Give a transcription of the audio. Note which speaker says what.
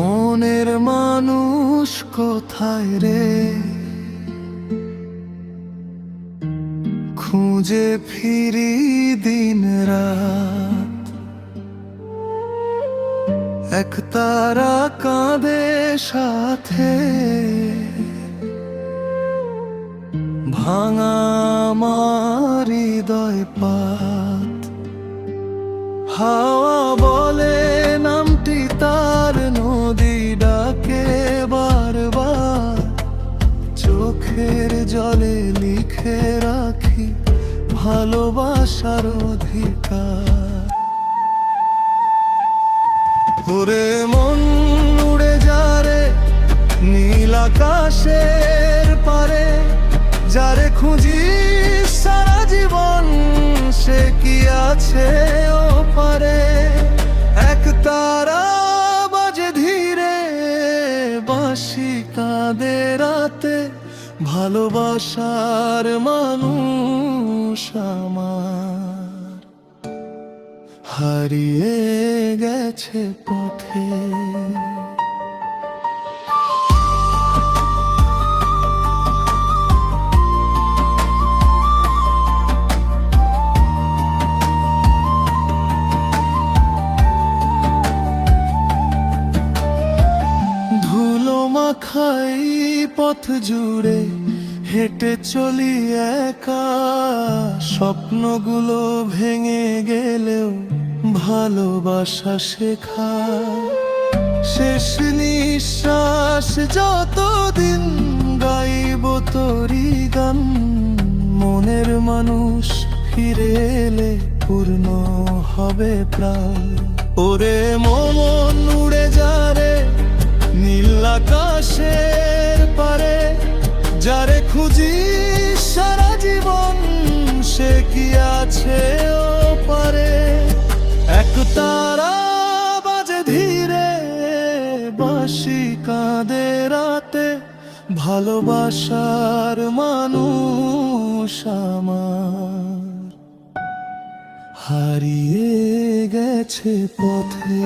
Speaker 1: মনের মানুষ কোথায় রে, খুঁজে ফিরি দিন রাত। এক তারা কাঁদে সাথে, ভাঙা আমার হৃদয় পাত। হাওয়া বলে নামটি তার, নদী ডাকে বারবার। চোখের জলে লিখে রাখি ভালোবাসার অধিকার। ওরে মন উড়ে যারে নীল আকাশের পারে, যারে খুঁজি সারা জীবন সে কি আছে ও পারে। এক তারা বাজে ধীরে, বাঁশি কাঁদে রাতে, ভালোবাসার মানুষ আমার হারিয়ে গেছে পথে। ধুলো মাখাই পথ জুড়ে হেঁটে চলি একা, স্বপ্নগুলো ভেঙে গেলেও ভালোবাসা শেখা। শেষ নিঃশ্বাস যতদিন গাইব তোরি গান, মনের মানুষ ফিরে এলে পূর্ণ হবে প্রাণ। ওরে মন উড়ে যারে নীল আকাশের পারে, যারে খুঁজি সারা জীবন সে কি আছে ও পারে। এক তারা বাজে ধীরে, বাঁশি কাঁদে রাতে, ভালোবাসার মানুষ আমার হারিয়ে গেছে পথে।